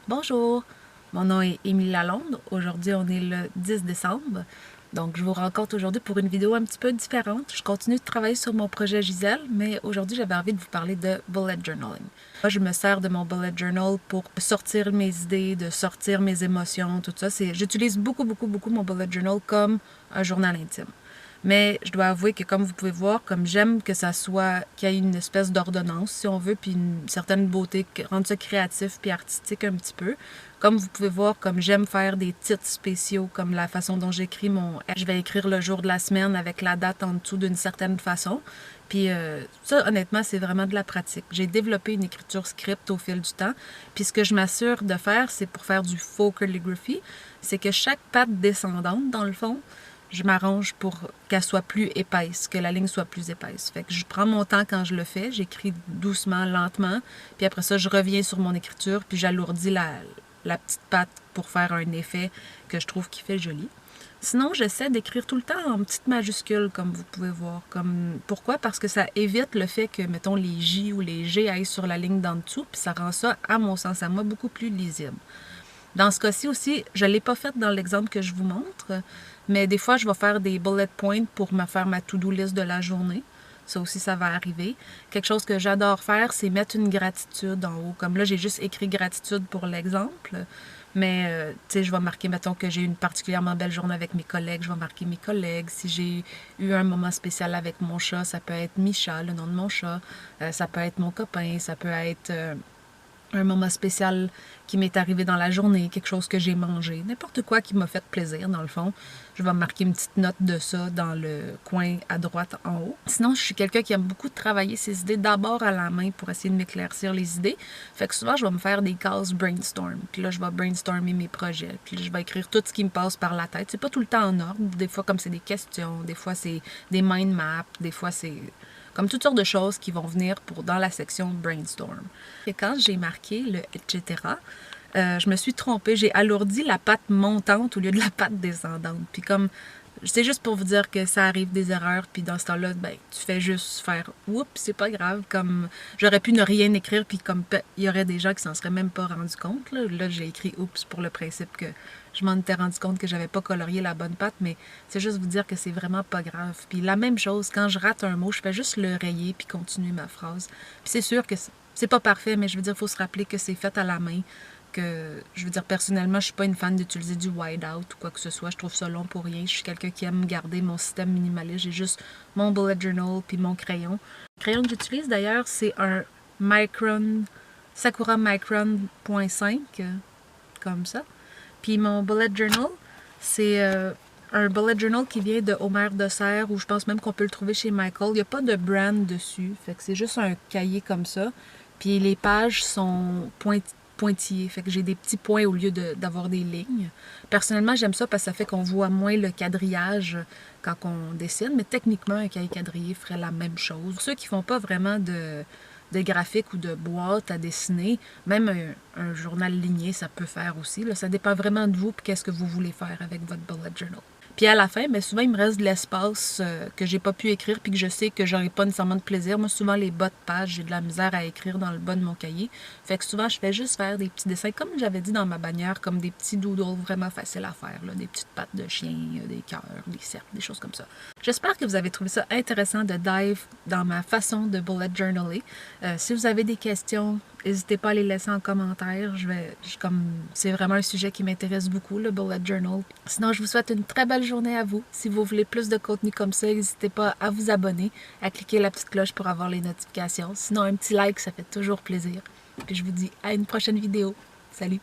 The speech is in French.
Bonjour, mon nom est Émilie Lalonde. Aujourd'hui, on est le 10 décembre. Donc, je vous rencontre aujourd'hui pour une vidéo un petit peu différente. Je continue de travailler sur mon projet Gisèle, mais aujourd'hui, j'avais envie de vous parler de bullet journaling. Moi, je me sers de mon bullet journal pour sortir mes idées, de sortir mes émotions, tout ça. J'utilise beaucoup mon bullet journal comme un journal intime. Mais je dois avouer que comme vous pouvez voir, comme j'aime que ça soit, qu'il y ait une espèce d'ordonnance, si on veut, puis une certaine beauté, rendre ça créatif puis artistique un petit peu. Comme vous pouvez voir, comme j'aime faire des titres spéciaux, comme la façon dont j'écris Je vais écrire le jour de la semaine avec la date en dessous d'une certaine façon. Puis ça, honnêtement, c'est vraiment de la pratique. J'ai développé une écriture script au fil du temps. Puis ce que je m'assure de faire, c'est pour faire du faux calligraphy, c'est que chaque patte descendante, dans le fond, je m'arrange pour qu'elle soit plus épaisse, que la ligne soit plus épaisse. Fait que je prends mon temps quand je le fais, j'écris doucement, lentement, puis après ça, je reviens sur mon écriture, puis j'alourdis la petite patte pour faire un effet que je trouve qui fait joli. Sinon, j'essaie d'écrire tout le temps en petites majuscules, comme vous pouvez voir. Pourquoi? Parce que ça évite le fait que, mettons, les J ou les G aillent sur la ligne d'en dessous, puis ça rend ça, à mon sens, à moi, beaucoup plus lisible. Dans ce cas-ci aussi, je ne l'ai pas fait dans l'exemple que je vous montre, mais des fois, je vais faire des bullet points pour me faire ma to-do list de la journée. Ça aussi, ça va arriver. Quelque chose que j'adore faire, c'est mettre une gratitude en haut. Comme là, j'ai juste écrit gratitude pour l'exemple. Mais, tu sais, je vais marquer, mettons, que j'ai eu une particulièrement belle journée avec mes collègues. Je vais marquer mes collègues. Si j'ai eu un moment spécial avec mon chat, ça peut être Micha, le nom de mon chat. Ça peut être mon copain. Ça peut être un moment spécial qui m'est arrivé dans la journée, quelque chose que j'ai mangé, n'importe quoi qui m'a fait plaisir dans le fond. Je vais marquer une petite note de ça dans le coin à droite en haut. Sinon, je suis quelqu'un qui aime beaucoup travailler ses idées d'abord à la main pour essayer de m'éclaircir les idées. Fait que souvent, je vais me faire des cases brainstorm. Puis là, je vais brainstormer mes projets. Puis là, je vais écrire tout ce qui me passe par la tête. C'est pas tout le temps en ordre. Des fois, comme c'est des questions, des fois, c'est des mind maps, des fois, c'est comme toutes sortes de choses qui vont venir dans la section brainstorm. Et quand j'ai marqué le etc., je me suis trompée. J'ai alourdi la patte montante au lieu de la patte descendante. Puis comme, c'est juste pour vous dire que ça arrive des erreurs, puis dans ce temps-là, ben, tu fais juste faire « Oups, c'est pas grave », comme j'aurais pu ne rien écrire, puis comme il y aurait des gens qui s'en seraient même pas rendus compte. Là j'ai écrit « Oups » pour le principe que je m'en étais rendu compte que j'avais pas colorié la bonne patte, mais c'est juste vous dire que c'est vraiment pas grave. Puis la même chose, quand je rate un mot, je fais juste le rayer puis continuer ma phrase. Puis c'est sûr que c'est pas parfait, mais je veux dire, il faut se rappeler que c'est fait à la main. Je veux dire, personnellement, je suis pas une fan d'utiliser du white-out ou quoi que ce soit. Je trouve ça long pour rien. Je suis quelqu'un qui aime garder mon système minimaliste. J'ai juste mon bullet journal puis mon crayon. Le crayon que j'utilise d'ailleurs, c'est un Micron, Sakura Micron .5, comme ça. Puis mon bullet journal, c'est un bullet journal qui vient de Homer de Serre, ou je pense même qu'on peut le trouver chez Michael. Il n'y a pas de brand dessus, fait que c'est juste un cahier comme ça. Puis les pages sont pointillées, fait que j'ai des petits points au lieu d'avoir des lignes. Personnellement, j'aime ça parce que ça fait qu'on voit moins le quadrillage quand on dessine, mais techniquement, un cahier quadrillé ferait la même chose. Pour ceux qui font pas vraiment de graphique ou de boîte à dessiner, même un journal ligné, ça peut faire aussi. Là. Ça dépend vraiment de vous et qu'est-ce que vous voulez faire avec votre bullet journal. Puis à la fin, mais souvent, il me reste de l'espace que j'ai pas pu écrire puis que je sais que j'aurai pas nécessairement de plaisir. Moi, souvent, les bas de page, j'ai de la misère à écrire dans le bas de mon cahier. Fait que souvent, je fais juste faire des petits dessins, comme j'avais dit dans ma bannière, comme des petits doodles vraiment faciles à faire. Là, des petites pattes de chien, des cœurs, des cercles, des choses comme ça. J'espère que vous avez trouvé ça intéressant de dive dans ma façon de bullet journaler. Si vous avez des questions, n'hésitez pas à les laisser en commentaire. C'est vraiment un sujet qui m'intéresse beaucoup, le bullet journal. Sinon, je vous souhaite une très belle journée à vous. Si vous voulez plus de contenu comme ça, n'hésitez pas à vous abonner, à cliquer la petite cloche pour avoir les notifications. Sinon, un petit like, ça fait toujours plaisir. Puis je vous dis à une prochaine vidéo. Salut!